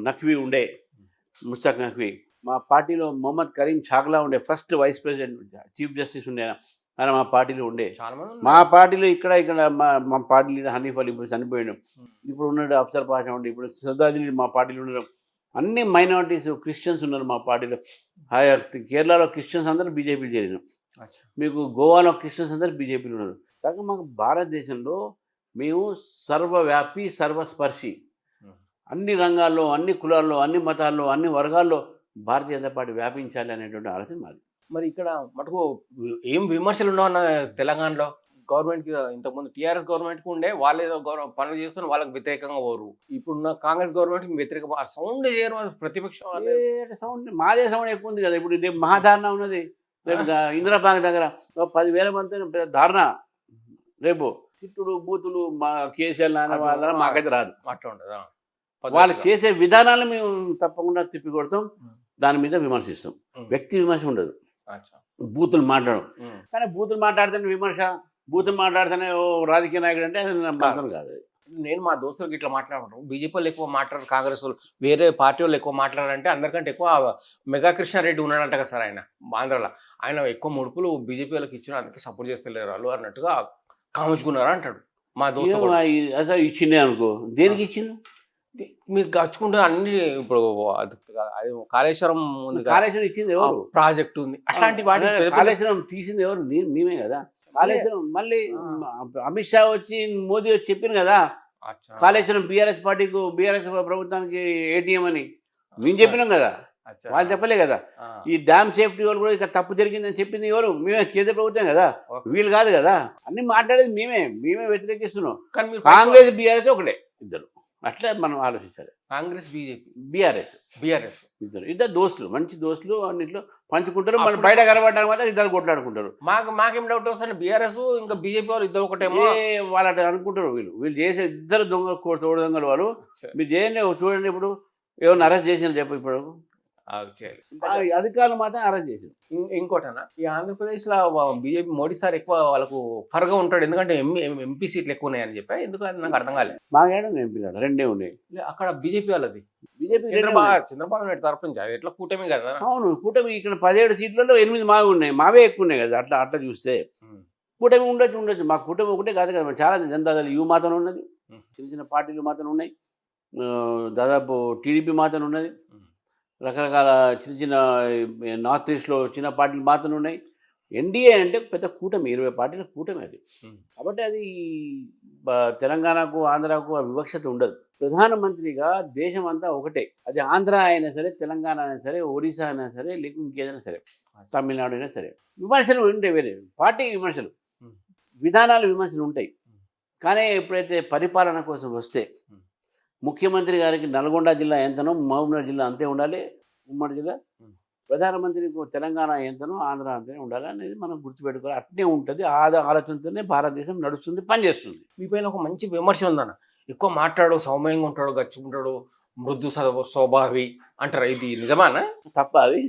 నఖ్వీ ఉండే, ముస్తక్ నఖ్వీ. మా పార్టీలో మొహమ్మద్ కరీం ఛాగ్లా ఉండే, first vice president chief justice ఉండే, ఆయన మా పార్టీలో ఉండే. మా పార్టీలో ఇక్కడ మా పార్టీ లీడర్ హనీఫ్ అలీ ఇప్పుడు చనిపోయాడు, ఇప్పుడు ఉన్నాడు అఫ్సర్ పాషా ఉండే, ఇప్పుడు సర్దాజీ మా పార్టీలో ఉండడం. అన్ని మైనారిటీస్, క్రిస్టియన్స్ ఉన్నారు మా పార్టీలో. కేరళలో క్రిస్టియన్స్ అందరూ బీజేపీలో చేరినాం, మీకు గోవాలో క్రిస్టియన్స్ అందరూ బీజేపీలో ఉన్నారు. కాగా మాకు భారతదేశంలో మేము సర్వవ్యాపి, సర్వస్పర్శి, అన్ని రంగాల్లో, అన్ని కులాల్లో, అన్ని మతాల్లో, అన్ని వర్గాల్లో భారతీయ జనతా పార్టీ వ్యాపించాలి అనేటువంటి ఆలోచన మాది. మరి ఇక్కడ మటుకు ఏం విమర్శలు ఉండవన్న తెలంగాణలో గవర్నమెంట్కి? ఇంతకుముందు టీఆర్ఎస్ గవర్నమెంట్కి ఉండే, వాళ్ళు ఏదో పనులు చేస్తున్న వాళ్ళకి వ్యతిరేకంగా పోరు. ఇప్పుడున్న కాంగ్రెస్ గవర్నమెంట్కి వ్యతిరేకంగా సౌండ్ చేయరు ప్రతిపక్షం. సౌండ్ మాదే సౌండ్ ఎక్కువ ఉంది కదా. ఇప్పుడు రేపు మహాధారణ ఉన్నది, రేపు ఇందిరాపార్క్ దగ్గర 10,000 మంది ధారణ. రేపు చిట్టుడు బూతులు మా కేసీఆర్ నాన్న వాళ్ళ మాకైతే రాదు. అట్లా ఉంటుంది. వాళ్ళు చేసే విధానాలను మేము తప్పకుండా తిప్పికొడతాం, దాని మీద విమర్శిస్తాం. వ్యక్తి విమర్శ ఉండదు, బూతులు మాట్లాడడం. కానీ బూతులు మాట్లాడితేనే విమర్శ, బూతులు మాట్లాడితేనే ఓ రాజకీయ నాయకుడు అంటే అది మాత్రం కాదు. నేను మా దోస్తులకు ఇట్లా మాట్లాడమంటాను, బీజేపీ వాళ్ళు ఎక్కువ మాట్లాడరు, కాంగ్రెస్ వాళ్ళు, వేరే పార్టీ వాళ్ళు ఎక్కువ మాట్లాడారంటే అందరికంటే ఎక్కువ మెగా కృష్ణారెడ్డి ఉన్నాడంట కదా సార్, ఆయన ఆంధ్రలో. ఆయన ఎక్కువ ముడుపులు బీజేపీ వాళ్ళకి ఇచ్చిన, అందుకే సపోర్ట్ చేస్తలేరు వాళ్ళు అన్నట్టుగా కాముచుకున్నారా అంటాడు మా దోస్తు. అసలు ఇచ్చిండే అనుకో, దేనికి ఇచ్చిండు? మీరు గచ్చుకుంటే అన్ని ఇప్పుడు కాళేశ్వరం ఉంది, కాళేశ్వరం ఇచ్చింది ఎవరు? ప్రాజెక్ట్ ఉంది, అట్లాంటి వాటి కాళేశ్వరం తీసింది ఎవరు? మేమే కదా. కాళేశ్వరం మళ్ళీ అమిత్ షా వచ్చి, మోదీ వచ్చి చెప్పింది కదా కాళేశ్వరం బీఆర్ఎస్ పార్టీకి, బీఆర్ఎస్ ప్రభుత్వానికి ఏటీఎం అని మేము చెప్పినాం కదా, వాళ్ళు చెప్పలే కదా. ఈ డ్యామ్ సేఫ్టీ వాళ్ళు కూడా ఇక తప్పు జరిగిందని చెప్పింది ఎవరు? మేమే, కేంద్ర ప్రభుత్వం కదా, వీళ్ళు కాదు కదా. అన్ని మాట్లాడేది మేమే వ్యతిరేకిస్తున్నాం. కాంగ్రెస్ బీఆర్ఎస్ ఒకటే, ఇద్దరు. అట్లా మనం ఆలోచించాలి. కాంగ్రెస్, బీజేపీ, బీఆర్ఎస్ ఇద్దరు దోస్తులు, మంచి దోస్తులు, అన్నింటిలో పంచుకుంటారు. మన బయట కనబడ్డానికి మాత్రం ఇద్దరు కొట్లాడుకుంటారు. మాకేం డౌట్ వస్తుంది, బీఆర్ఎస్ ఇంకా బీజేపీ వాళ్ళు ఇద్దరు ఒకటేమో వాళ్ళు అట్లా అనుకుంటారు. వీళ్ళు చేసే ఇద్దరు తోడు దొంగలు వాళ్ళు. మీరు చేయండి, చూడండి, ఇప్పుడు ఏమన్నా అరెస్ట్ చేసిన చెప్పు, ఇప్పుడు అధికారులు మాత్రం అరెస్ట్ చేశారు. ఇంకోటనా, ఈ ఆంధ్రప్రదేశ్ లో బీజేపీ మోడీ సార్ ఎక్కువ వాళ్ళకు ఫర్గా ఉంటాడు, ఎందుకంటే ఎంపీ సీట్లు ఎక్కువ ఉన్నాయని చెప్పి. ఎందుకు అది నాకు అర్థం కాలేదు. మాకేడా ఎంపీలు 2 ఉన్నాయి అక్కడ, బీజేపీ వాళ్ళది. బీజేపీ చంద్రబాబు నాయుడు తరఫు నుంచి, అది ఎట్లా కూటమి కదా. అవును, కూటమి. ఇక్కడ 17 సీట్లలో 8 మావి ఉన్నాయి, మావే ఎక్కువ ఉన్నాయి కదా. అట్లా చూస్తే కూటమి ఉండొచ్చు. మా కూటమి ఒకటే కాదు కదా, చాలా జనతాదళ యువ మాత్రం ఉన్నది, చిన్న చిన్న పార్టీలు మాత్రం ఉన్నాయి, దాదాపు టీడీపీ మాత్రం ఉన్నది, రకరకాల చిన్న చిన్న నార్త్ ఈస్ట్లో చిన్న పార్టీలు మాత్రం ఉన్నాయి. ఎన్డీఏ అంటే పెద్ద కూటమి, 20 పార్టీల కూటమి అది. కాబట్టి అది తెలంగాణకు, ఆంధ్రాకు వివక్షత ఉండదు. ప్రధానమంత్రిగా దేశం అంతా ఒకటే, అది ఆంధ్ర అయినా సరే, తెలంగాణ అయినా సరే, ఒడిశా అయినా సరే, లేక ఇంకేదైనా సరే, తమిళనాడు అయినా సరే. విమర్శలు ఉంటాయి, వేరే పార్టీ విమర్శలు, విధానాల విమర్శలు ఉంటాయి. కానీ ఎప్పుడైతే పరిపాలన కోసం వస్తే, ముఖ్యమంత్రి గారికి నల్గొండ జిల్లా ఎంతనో, మహబూబ్నగర్ జిల్లా అంతే ఉండాలి, ఉమ్మడి జిల్లా. ప్రధానమంత్రి తెలంగాణ ఎంతనో ఆంధ్ర అంతనే ఉండాలి అనేది మనం గుర్తుపెట్టుకోవాలి. అట్నే ఉంటుంది. ఆలోచనతోనే భారతదేశం నడుస్తుంది, పనిచేస్తుంది. మీ పైన ఒక మంచి విమర్శ ఉందన్న. ఎక్కువ మాట్లాడు, సౌమ్యంగా ఉంటాడు, గచ్చుకుంటాడు, మృదు స్వభావి అంటారు. ఇది నిజమానా? తప్ప అది?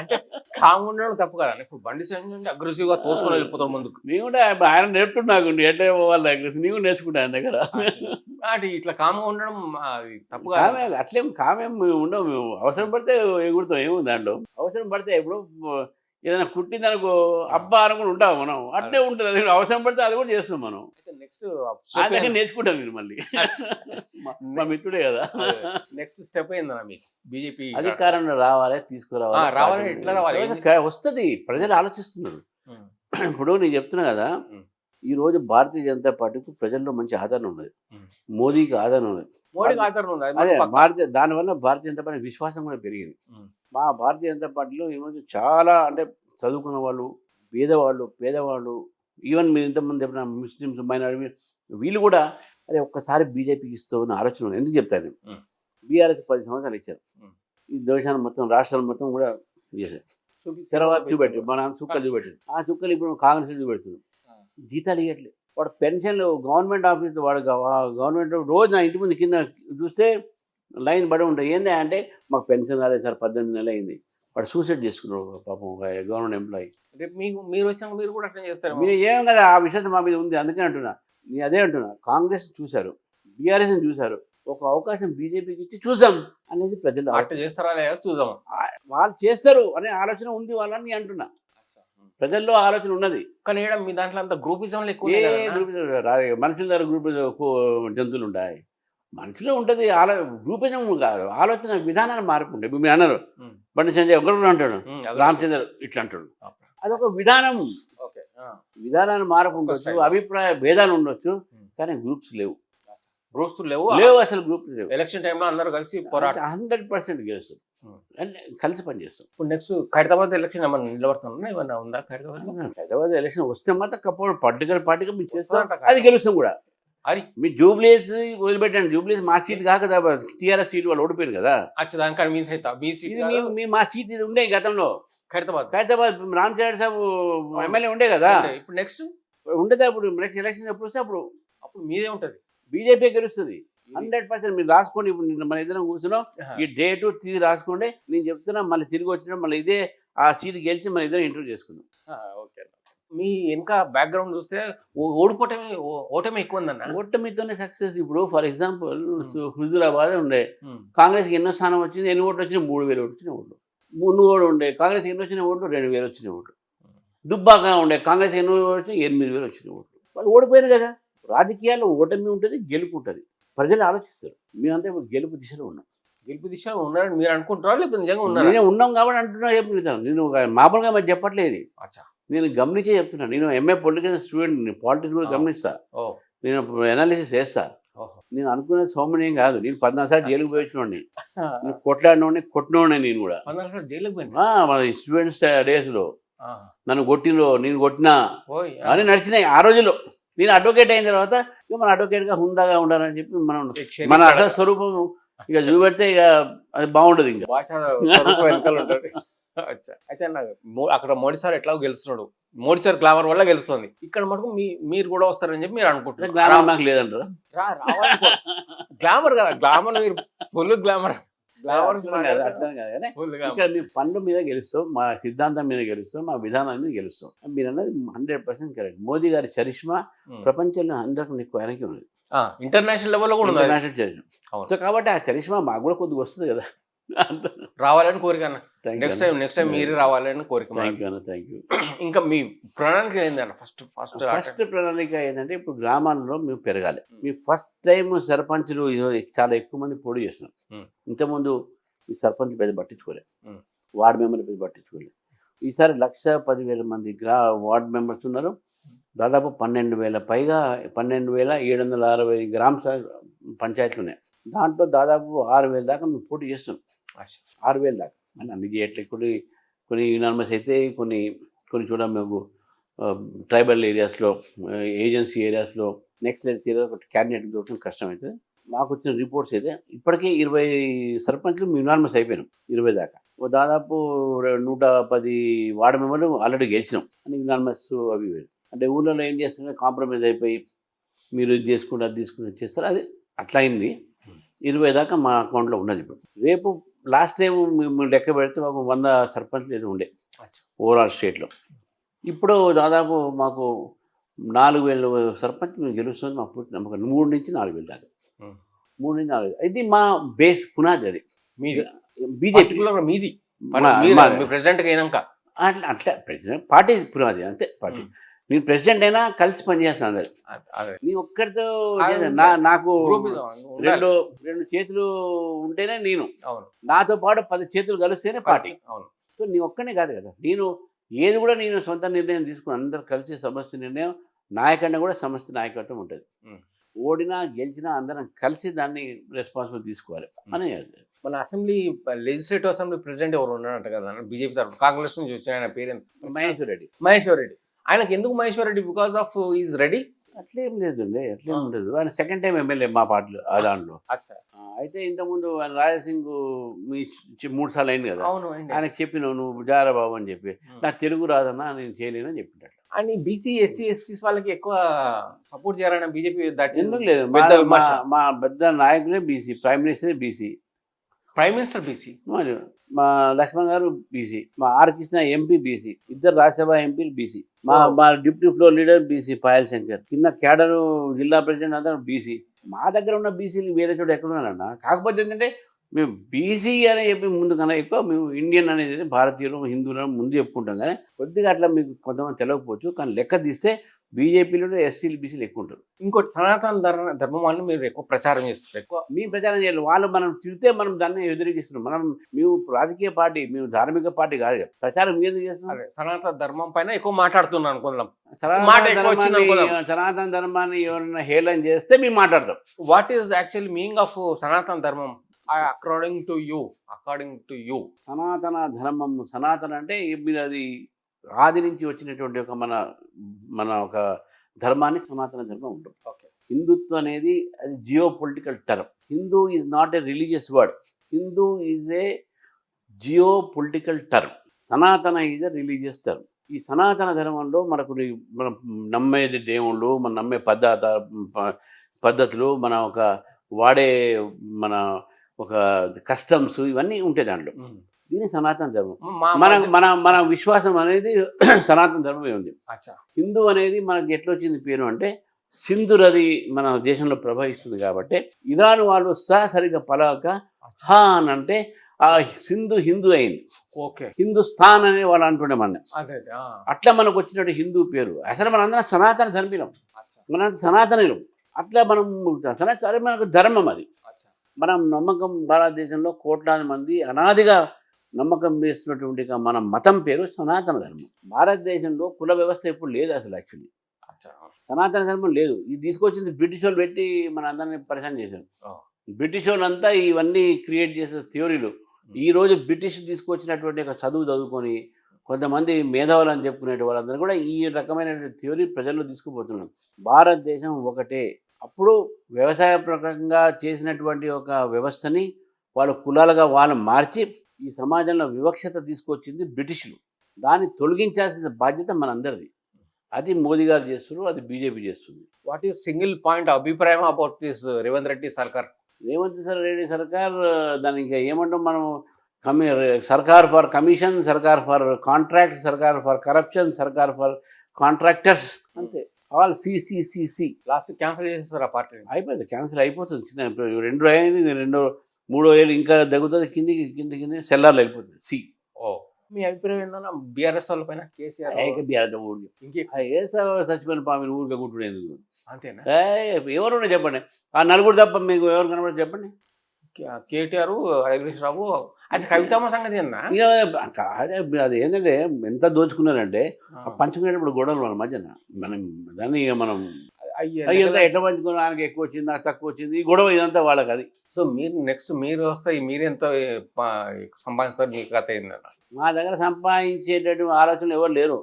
అంటే కామ్ ఉండడం తప్పు కదా. ఇప్పుడు బండి సంజయ్ అగ్రెసివ్ గా తోసుకొని వెళ్ళిపోతాడు ముందుకు. నేను కూడా ఆయన నేర్పుతున్నా, నాకు ఎట్లా పోవాలి నేను కూడా నేర్చుకుంటా ఆయన దగ్గర. అంటే ఇట్లా కామ్గా ఉండడం అది తప్పు కాదు. అట్లేం కామేం ఉండవు మేము. అవసరం పడితే ఎగురుతాం, ఏముంది దాంట్లో. అవసరం పడితే ఇప్పుడు ఏదైనా కుట్టిందనుకో అబ్బా అనుకుని ఉంటాం మనం. అట్లే ఉంటుంది అది. అవసరం పడితే అది కూడా చేస్తాం మనం. నెక్స్ట్ ఆయన దగ్గర నేర్చుకుంటాం నేను మళ్ళీ. మా మిత్రుడే కదా. నెక్స్ట్ స్టెప్ అయిందన్న మీకు బీజేపీ అధికారంలో రావాలి, తీసుకురావాలి. రావాలి, ఎట్లా రావాలి? వస్తుంది. ప్రజలు ఆలోచిస్తున్నారు. ఇప్పుడు నేను చెప్తున్నా కదా, ఈ రోజు భారతీయ జనతా పార్టీకి ప్రజల్లో మంచి ఆదరణ ఉన్నది. మోదీకి ఆదరణ ఉన్నది. మోడీకి ఆదరణ ఉంది. అదే దానివల్ల భారతీయ జనతా పార్టీ విశ్వాసం కూడా పెరిగింది. మా భారతీయ జనతా పార్టీలో ఈరోజు చాలా అంటే చదువుకున్న వాళ్ళు, పేదవాళ్ళు, ఈవెన్ మీరు ఇంతమంది చెప్పిన ముస్లిమ్స్, మైనారిటీ, వీళ్ళు కూడా అదే ఒక్కసారి బీజేపీకి ఇస్తామని ఆలోచన ఉంది. ఎందుకు చెప్తాను, బీఆర్ఎస్ 10 సంవత్సరాలు ఇచ్చారు. ఈ దేశాన్ని మొత్తం, రాష్ట్రాలు మొత్తం కూడా చేశారు. తర్వాత చూపెట్టారు, మన చుక్కలు చూపెట్టారు. ఆ చుక్కలు ఇప్పుడు కాంగ్రెస్ చూపెడుతున్నారు. జీతాలు ఇవ్వట్లేదు. వాడు పెన్షన్లు గవర్నమెంట్ ఆఫీస్, వాడు గవర్నమెంట్ రోజు నా ఇంటి ముందు కింద చూస్తే లైన్ పడి ఉంటాయి. ఏంది అంటే మాకు పెన్షన్ రాలేదు సార్, 18 నెలలు అయింది. వాడు సూసైడ్ చేసుకున్నాడు పాపం, ఒక గవర్నమెంట్ ఎంప్లాయీ. మీరు వచ్చినాక మీరు కూడా అట్లా చేస్తారు. మీరు ఏం కదా, ఆ విషయం మా మీద ఉంది. అందుకే అంటున్నా, నేను అదే అంటున్నా. కాంగ్రెస్ చూశారు, బీఆర్ఎస్ని చూశారు, ఒక అవకాశం బీజేపీకి ఇచ్చి చూసాం అనేది ప్రజలు చేస్తారా లేదా చూద్దాం. వాళ్ళు చేస్తారు అనే ఆలోచన ఉంది వాళ్ళని అంటున్నా. ప్రజల్లో ఆలోచన ఉన్నది. కానీ మీ దాంట్లో అంత గ్రూపిజం మనుషుల దగ్గర గ్రూప్ జంతువులు ఉంటాయి. మనుషులో ఉంటుంది గ్రూపిజం కాదు, ఆలోచన విధానాలు మారుకుంటాయి. మీరు అన్నారు బండి సంజయ్ ఒకరు అంటాడు, రామచంద్ర ఇట్లా అంటాడు. అదొక విధానం. విధానాలు మారుకుంటూ అభిప్రాయ భేదాలు ఉండొచ్చు, కానీ గ్రూప్స్ లేవు. అసలు గ్రూప్స్ లేవు. ఎలక్షన్ టైంలో అందరూ కలిసి పోరాట 100% గెలుస్తారు, కలిసి పనిచేస్తాం. ఇప్పుడు నెక్స్ట్ ఖైరతాబాద్ ఎలక్షన్ ఏమన్నా నిలబడుతున్నా, ఏమన్నా ఉందా? ఖైరతాబాద్ ఎలక్షన్ వస్తే మాత్రం పొలిటికల్ పార్టీగా మీరు చేస్తాం, అది గెలుస్తాం కూడా. అది మీ జూబ్లీస్ వదిలిపెట్టండి. జూబ్లీస్ మా సీట్ కాక టీఆర్ఎస్ సీట్ వాళ్ళు ఓడిపోయారు కదా. మా సీట్ ఇది ఉండే గతంలో. ఖైరతాబాద్ రామచంద్ర సాబు ఎమ్మెల్యే ఉండే కదా. ఇప్పుడు నెక్స్ట్ ఉండదా? ఇప్పుడు నెక్స్ట్ ఎలక్షన్ ఎప్పుడు వస్తే అప్పుడు మీదే ఉంటుంది, బీజేపీ గెలుస్తుంది 100%. మీరు రాసుకోండి. ఇప్పుడు మన ఇద్దరం కూర్చున్నాం, ఈ డేటు తీసి రాసుకోండి. నేను చెప్తున్నా, మళ్ళీ తిరిగి వచ్చినా మళ్ళీ ఇదే ఆ సీట్ గెలిచి మన ఇద్దరం ఇంటర్వ్యూ చేసుకుందాం. ఓకే. మీ వెనక బ్యాక్గ్రౌండ్ చూస్తే ఓటమి ఎక్కువ ఉందన్న. ఓటమితోనే సక్సెస్. ఇప్పుడు ఫర్ ఎగ్జాంపుల్ హుజూరాబాద్ ఉండే, కాంగ్రెస్కి ఎన్నో స్థానం వచ్చింది, ఎన్ని ఓట్లు వచ్చినాయి? 3000 వచ్చిన ఓట్లు. 3 కూడా ఉండే, కాంగ్రెస్ ఎన్ని వచ్చిన ఓట్లు? 2000 వచ్చిన ఓట్లు. దుబ్బాక ఉండే, కాంగ్రెస్ ఎన్నో వచ్చినాయి? 8000 వచ్చిన ఓట్లు. వాళ్ళు ఓడిపోయారు కదా. రాజకీయాల్లో ఓటమి ఉంటుంది, గెలుపు ఉంటుంది. ప్రజలు ఆలోచిస్తారు. మేమంతా ఇప్పుడు గెలుపు దిశలో ఉన్నాం. గెలుపు దిశలో ఉన్నారని మీరు అనుకుంటారా, లేకపోతే నిజంగా ఉన్నారు? నేనే ఉన్నాం కాబట్టి అంటున్నా. నేను మామూలుగా మరి చెప్పట్లేదు. నేను గమనించే చెప్తున్నా. నేను ఎంఏ పొలిటికల్ స్టూడెంట్, పాలిటిక్స్ కూడా గమనిస్తా. నేను అనాలిసిస్ చేస్తా. నేను అనుకునేది సోమనీయం కాదు. నేను 14 సార్లు జైలుకు పోయించినోడిని, నేను కొట్టినోడిని. నేను కూడా మన స్టూడెంట్స్ డేస్లో నన్ను కొట్టినో, నేను కొట్టినా అని నడిచినాయి ఆ రోజుల్లో. నేను అడ్వకేట్ అయిన తర్వాత ఇక మన అడ్వకేట్గా హుందాగా ఉండాలని చెప్పి మన అసలు స్వరూపం ఇక చూపెడితే ఇక అది బాగుంటుంది. ఇంకా అయితే అక్కడ మోడీ సార్ ఎట్లా గెలుస్తున్నాడు, మోడీ సార్ గ్లామర్ వల్ల గెలుస్తుంది. ఇక్కడ మటుకు మీరు కూడా వస్తారని చెప్పి మీరు అనుకుంటున్నారు. గ్లామర్ నాకు లేదంటారా? గ్లామర్ కదా, గ్లామర్ మీరు ఫుల్ గ్లామర్. ఇక్కడ మీ పనుల మీద గెలుస్తాం, మా సిద్ధాంతం మీద గెలుస్తాం, మా విధానం మీద గెలుస్తాం. మీరు అన్నది 100% కరెక్ట్. మోదీ గారి చరిష్మా ప్రపంచంలో అందరికీ ఎక్కువ వెనక్కి ఉన్నది. ఇంటర్నేషనల్ లెవెల్లో కూడా ఉంది ఇంటర్నేషనల్ చరిష్మా. సో కాబట్టి ఆ చరిష్మా మాకు కూడా కొద్దిగా వస్తుంది కదా, రావాలని కోరిక. నెక్స్ట్ టైం మీరు రావాలని కోరిక. ఇంకా మీ ప్రణాళిక ఏంటన్న? ఫస్ట్ ప్రణాళిక ఏంటంటే, ఇప్పుడు గ్రామాల్లో మేము పెరగాలి. మీ ఫస్ట్ టైం సర్పంచ్లు చాలా ఎక్కువ మంది పోటీ చేస్తున్నాం. ఇంతకుముందు ఈ సర్పంచ్ పెద్ద పట్టించుకోలేదు, వార్డు మెంబర్లు పెద్ద పట్టించుకోలేదు. ఈసారి 1,10,000 మంది వార్డు మెంబర్స్ ఉన్నారు. దాదాపు 12,000 పైగా 12,760 గ్రామ పంచాయతీలు ఉన్నాయి. దాంట్లో దాదాపు 6,000 దాకా మేము పోటీ చేస్తున్నాం. 6,000 దాకా అని అన్ని చేయట్లేదు. కొన్ని యునానిమస్ అయితే, కొన్ని చూడ మేము ట్రైబల్ ఏరియాస్లో, ఏజెన్సీ ఏరియాస్లో, నెక్స్ట్ ఏరియా క్యాండిడేట్ దొరకడం కష్టమవుతుంది. మాకు వచ్చిన రిపోర్ట్స్ అయితే ఇప్పటికే 20 సర్పంచ్లు యునానిమస్ అయిపోయినాం, 20 దాకా. ఓ దాదాపు 110 వార్డు మెంబర్లు ఆల్రెడీ గెలిచినాం అని యునానిమస్ అవి ఇవి. అంటే ఊళ్ళో ఏం చేస్తున్నారు, కాంప్రమైజ్ అయిపోయి మీరు ఇది చేసుకుంటే అది తీసుకుని చేస్తారు, అది అట్లా అయింది. 20 దాకా మా అకౌంట్లో ఉన్నది. ఇప్పుడు రేపు లాస్ట్ టైం మేము లెక్క పెడితే మాకు 100 సర్పంచ్లు ఏదో ఉండే ఓవరాల్ స్టేట్లో. ఇప్పుడు దాదాపు మాకు 4,000 సర్పంచ్ మేము గెలుస్తుంది మాకు పూర్తి నమ్మకం. 3 నుంచి 4,000 దాకా, 3 నుంచి 4,000. ఇది మా బేస్ పునాది. అది మీది బీజేపీ మీది మా- ప్రెసిడెంట్ అయినాక అట్లా అట్లా ప్రెసిడెంట్ పార్టీ పునాది అంతే. పార్టీ నేను ప్రెసిడెంట్ అయినా కలిసి పనిచేస్తాను అందరు. అదే నీ ఒక్కరితో అది చేయను. ఉండాలి. నాకు గ్రూపిజం ఉండాలి. రెండు చేతులు ఉంటేనే నేను, అవును నాతో పాటు 10 చేతులు కలిస్తేనే పార్టీ. అవును సో నీ ఒక్కనే కాదు కదా, నేను ఏది కూడా నేను సొంత నిర్ణయం తీసుకుని అందరు కలిసి సమస్య నిర్ణయం, నాయకుడిని కూడా సమస్య నాయకత్వం ఉంటుంది. ఓడినా గెలిచినా అందరం కలిసి దాన్ని రెస్పాన్సిబిలిటీ తీసుకోవాలి అని. మన అసెంబ్లీ లెజిస్లేటివ్ అసెంబ్లీ ప్రెసిడెంట్ ఎవరు ఉన్నారంట కదా బీజేపీ తరఫున, కాంగ్రెస్ నుంచి వచ్చిన ఆయన పేరు మహేశ్వర్ రెడ్డి. మహేశ్వర్ రెడ్డి. ఆయనకు ఎందుకు Maheshwar Reddy? Because of is ready. అట్లేం లేదండి, అట్లేం ఉండదు. ఆయన సెకండ్ టైం ఎమ్మెల్యే మా పార్టీలో ఆ దాంట్లో. అయితే ఇంతకుముందు ఆయన రాజాసింగ్ మీ 3 సార్లు అయింది కదా, అవును ఆయనకు చెప్పినావు నువ్వు జారా బాబు అని చెప్పి, నాకు తెలుగు రాదన్నా నేను చేయలేనని చెప్పినట్లు. అని బీసీ ఎస్సీ ఎస్టీస్ వాళ్ళకి ఎక్కువ సపోర్ట్ చేయాలన్న బీజేపీ ఎందుకు లేదు, మా పెద్ద నాయకులే బీసీ, ప్రైమ్ మినిస్టరే బీసీ, ప్రైమ్ మినిస్టర్ బీసీ, మా లక్ష్మణ్ గారు బీసీ, మా R Krishna MP BC, 2 Rajya Sabha ఎంపీలు బీసీ, మా deputy floor leader BC Payal Shankar, కింద క్యాడరు జిల్లా ప్రెసిడెంట్ అందరూ బీసీ. మా దగ్గర ఉన్న బీసీలు వేరే చోట ఎక్కడ ఉన్నారన్న. కాకపోతే ఏంటంటే మేము బీసీ అని చెప్పి ముందు కన్నా ఎక్కువ మేము ఇండియన్ అనేది భారతీయులు హిందువులను ముందు చెప్పుకుంటాం. కానీ కొద్దిగా అట్లా మీకు కొంతమంది తెలియకపోవచ్చు, కానీ లెక్క తీస్తే బీజేపీలో ఎస్సీలు బీసీలు ఎక్కువ ఉంటారు. ఇంకోటి సనాతన ధర్మం అని మీరు ఎక్కువ ప్రచారం చేస్తారు. ఎక్కువ మేము ప్రచారం చేయాలి, వాళ్ళు మనం తిడితే మనం దాన్ని వ్యతిరేకిస్తున్నాం. మేము రాజకీయ పార్టీ, మేము ధార్మిక పార్టీ కాదు కదా, ప్రచారం ఎందుకు చేస్తున్నాం? సనాతన ధర్మం పైన ఎక్కువ మాట్లాడుతున్నాను అనుకుందాం. సనాతన ధర్మాన్ని ఎవరైనా హేళన చేస్తే మేము మాట్లాడతాం. What is actually meaning of సనాతన ధర్మం అకార్డింగ్ టు యూ? సనాతన ధర్మం, సనాతన అంటే మీరు అది ఆది నుంచి వచ్చినటువంటి ఒక మన ఒక ధర్మాన్ని సనాతన ధర్మం ఉంటుంది. ఓకే. హిందుత్వం అనేది అది geo political term. Hindu is not a religious word, Hindu is a geo political term. సనాతన ఈజ్ ఎ రిలీజియస్ టర్మ్. ఈ సనాతన ధర్మంలో మనం నమ్మేది దేవుళ్ళు, మనం నమ్మే పద్ధతులు, మన ఒక వాడే మన ఒక కస్టమ్స్ ఇవన్నీ ఉంటాయి దాంట్లో. దీని సనాతన ధర్మం. మన విశ్వాసం అనేది సనాతన ధర్మమే ఉంది. హిందూ అనేది మనకి ఎట్లా వచ్చింది పేరు అంటే, సింధు నది మన దేశంలో ప్రవహిస్తుంది కాబట్టి ఇరాన్ వాళ్ళు సరిగా పలక హా అని అంటే ఆ సింధు హిందూ అయింది. ఓకే. హిందుస్థాన్ అనే వాళ్ళు అంటుండే మన. అట్లా మనకు వచ్చినట్టు హిందూ పేరు. అసలు మనందరం సనాతన ధర్మీలం, మన సనాతనీలం. అట్లా మనం సనాతన మనకు ధర్మం అది. మనం నమ్మకం, భారతదేశంలో కోట్లాది మంది అనాదిగా నమ్మకం వేస్తున్నటువంటి మన మతం పేరు సనాతన ధర్మం. భారతదేశంలో కుల వ్యవస్థ ఎప్పుడు లేదు అసలు. యాక్చువల్లీ సనాతన ధర్మం లేదు. ఇది తీసుకొచ్చింది బ్రిటిష్ వాళ్ళు పెట్టి మన అందరినీ పరిచయం చేశారు. బ్రిటిష్ వాళ్ళంతా ఇవన్నీ క్రియేట్ చేసిన థియోరీలు. ఈరోజు బ్రిటిష్ తీసుకొచ్చినటువంటి ఒక చదువుకొని కొంతమంది మేధావులు అని చెప్పుకునే వాళ్ళందరూ కూడా ఈ రకమైన థియోరీ ప్రజల్లో తీసుకుపోతున్నారు. భారతదేశం ఒకటే. అప్పుడు వ్యవసాయ ప్రకారంగా చేసినటువంటి ఒక వ్యవస్థని వాళ్ళు కులాలుగా వాళ్ళు మార్చి ఈ సమాజంలో వివక్షత తీసుకొచ్చింది బ్రిటిష్లు. దాన్ని తొలగించాల్సిన బాధ్యత మనందరిది. అది మోదీ గారు చేస్తున్నారు, అది బీజేపీ చేస్తుంది. వాట్ ఈస్ సింగిల్ పాయింట్ అభిప్రాయం అబౌట్ దిస్ రేవంత్ రెడ్డి సర్కార్? రేవంత్ రెడ్డి సర్కార్ దానికి ఇంకా ఏమంటాం మనం? సర్కార్ ఫర్ కమిషన్, సర్కార్ ఫర్ కాంట్రాక్ట్, సర్కార్ ఫర్ కరప్షన్, సర్కార్ ఫర్ కాంట్రాక్టర్స్, అంతే. All CCCC. లాస్ట్ క్యాన్సిల్ చేసేస్తారు ఆ పార్టీ. అయిపోయింది, క్యాన్సిల్ అయిపోతుంది. చిన్న 2 అయింది, 3వ ఏళ్ళు ఇంకా దగ్గుతుంది, కింది సెల్లార్లు వెళ్ళిపోతుంది. సి. మీ అభిప్రాయం ఏంటన్నా బీఆర్ఎస్ వాళ్ళ పైన? కేసీఆర్ చచ్చిపోయిన పామిని ఊరికే కుట్టుడేందుకు? అంతేనా? ఎవరున్నా చెప్పండి, ఆ 4 తప్ప మీకు ఎవరు కనబడి చెప్పండి. కేటీఆర్, హరీష్ రావు, అది కవితమ్మ సంగతి అన్నా. ఇక అది ఏంటంటే ఎంత దోచుకున్నారంటే పంచుకునేటప్పుడు గొడవలు మన మధ్యన. మనం దాన్ని ఇక మనం అయ్యంతా ఎట్లా పంచుకుని ఆయనకి ఎక్కువ వచ్చింది, నాకు తక్కువ వచ్చింది, ఈ గొడవ ఇదంతా వాళ్ళకి. అది సో మీరు వస్తే మీరు ఎంత సంపాదిస్తారు? మీ కథ ఏందన్న? మా దగ్గర సంపాదించేటటువంటి ఆలోచనలు ఎవరు లేరు.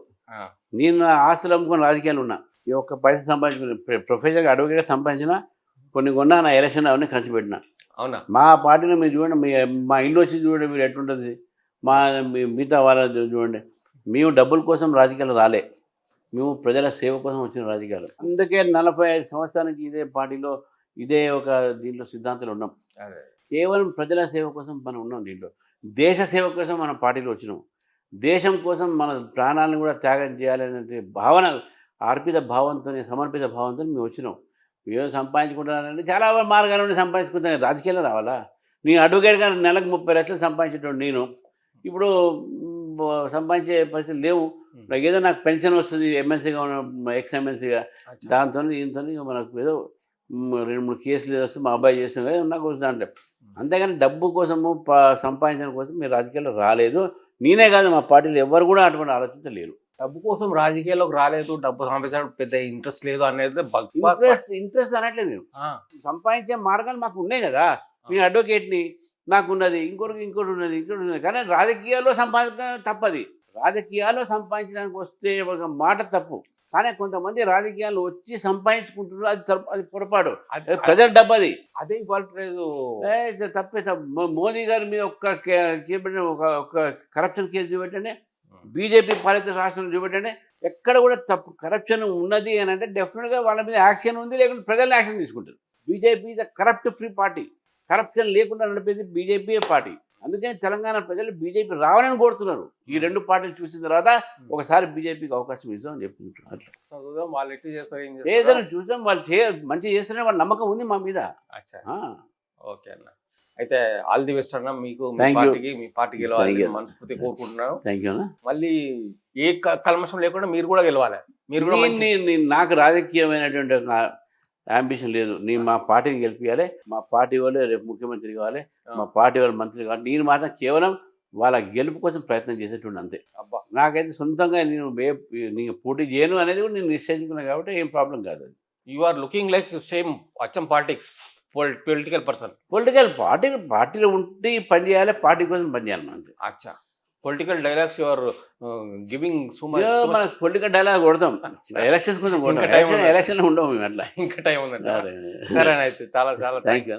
నేను ఆస్తులు అమ్ముకుని రాజకీయాలు ఉన్నా. ఈ ఒక్క పైసలు సంపాదించుకుని ప్రొఫెషనల్గా అడ్వకేట్గా సంపాదించిన కొన్ని కొన్నా నా ఎలక్షన్ అవన్నీ ఖర్చు పెట్టిన. అవునా? మా పార్టీలో మీరు చూడండి, మా ఇల్లు వచ్చి చూడండి మీరు ఎట్లుంటుంది, మిగతా వాళ్ళ చూడండి. మేము డబ్బుల కోసం రాజకీయాలు రాలే, మేము ప్రజల సేవ కోసం వచ్చిన రాజకీయాలు. అందుకే 45 సంవత్సరాల నుంచి ఇదే పార్టీలో ఇదే ఒక దీంట్లో సిద్ధాంతాలు ఉన్నాం. కేవలం ప్రజల సేవ కోసం మనం ఉన్నాం. దీంట్లో దేశ సేవ కోసం మనం పార్టీలో వచ్చినాం. దేశం కోసం మన ప్రాణాలను కూడా త్యాగం చేయాలనే భావన, అర్పిత భావంతో, సమర్పిత భావంతో మేము వచ్చినాం. ఏదో సంపాదించుకుంటున్నానంటే చాలా మార్గాల నుండి సంపాదించుకుంటాను. రాజకీయాల్లో రావాలా? నేను అడ్వకేట్గా నెలకు 30 లక్షలు సంపాదించేటోడు నేను. ఇప్పుడు సంపాదించే పరిస్థితులు లేవు. నాకు ఏదో నాకు పెన్షన్ వస్తుంది ఎమ్మెల్సీగా ఉన్న, ఎక్స్ ఎమ్మెల్సీగా. దాంతో దీంతో మనకు ఏదో 2-3 కేసులు వస్తే మా అబ్బాయి చేసిన నాకు వస్తుంది అంటే. అంతేగాని డబ్బు కోసము సంపాదించడం కోసం మీరు రాజకీయాల్లో రాలేదు. నేనే కాదు, మా పార్టీలో ఎవరు కూడా అటువంటి ఆలోచించలేరు. డబ్బు కోసం రాజకీయాల్లోకి రాలేదు, డబ్బు సంపాదించడం పెద్ద ఇంట్రెస్ట్ లేదు అనేది ఇంట్రెస్ట్ అనట్లేదు. నేను సంపాదించే మార్గాలు మాకు ఉన్నాయి కదా. నేను అడ్వకేట్ని, నాకు ఉన్నది, ఇంకోటి ఉన్నది. కానీ రాజకీయాల్లో సంపాదించడం తప్పది. రాజకీయాల్లో సంపాదించడానికి వస్తే ఒక మాట తప్పు. కానీ కొంతమంది రాజకీయాలు వచ్చి సంపాదించుకుంటున్నారు, అది పొరపాటు. ప్రజల డబ్బు అది. అదే ఇవాళ తప్పే తప్పు. మోదీ గారి మీద ఒక్క కరప్షన్ కేసు చూపెట్టండి, బీజేపీ పాలిత రాష్ట్రంలో చూపెట్టండి, ఎక్కడ కూడా తప్పు కరప్షన్ ఉన్నది అని అంటే డెఫినెట్గా వాళ్ళ మీద యాక్షన్ ఉంది, లేకుంటే ప్రజలు యాక్షన్ తీసుకుంటారు. BJP the corrupt free party. Corruption లేకుండా నడిపేది బీజేపీ పార్టీ. అందుకని తెలంగాణ ప్రజలు బీజేపీ రావాలని కోరుతున్నారు. ఈ 2 పార్టీలు చూసిన తర్వాత ఒకసారి బీజేపీకి అవకాశం ఇస్తామని చెప్పుకుంటున్నారు. అట్లా వాళ్ళు ఎట్లా చేస్తారు, ఏదైనా చూసాం, వాళ్ళు మంచిగా చేస్తారని వాళ్ళ నమ్మకం ఉంది మా మీద. ఓకే అన్న, అయితే ఆల్ ది బెస్ట్ అన్న. మీకు మీ పార్టీకి గెలవాలి మనస్ఫూర్తి కోరుకుంటున్నాను. థ్యాంక్ యూ అన్న. మళ్ళీ ఏ కల్మషం లేకుండా మీరు కూడా గెలవాలి. మీరు కూడా నాకు రాజకీయమైనటువంటి అంబిషన్ లేదు. నేను మా పార్టీని గెలిపించాలి, మా పార్టీ వాళ్ళే రేపు ముఖ్యమంత్రి కావాలి, మా పార్టీ వాళ్ళు మంత్రి కావాలి. నేను మాత్రం కేవలం వాళ్ళ గెలుపు కోసం ప్రయత్నం చేసేటువంటి అంతే. అబ్బా, నాకైతే సొంతంగా నేను పోటీ చేయను అనేది కూడా నేను నిశ్చయించుకున్నాను కాబట్టి ఏం ప్రాబ్లం కాదు. You are looking like same అచ్చం పాలిటిక్స్, పొలిటికల్ పర్సన్. పార్టీలో ఉండి పని చేయాలి, పార్టీ కోసం పని చేయాలి అంతే. అచ్చా, political dialogues you are giving so much. మన పొలిటికల్ డైలాగ్ కొడతాం, ఎలక్షన్స్ కోసం కొడతాం. ఎలక్షన్ ఉండవు మేము అట్లా. ఇంకా టైం ఉందండి. సరే అయితే చాలా థ్యాంక్ యూ.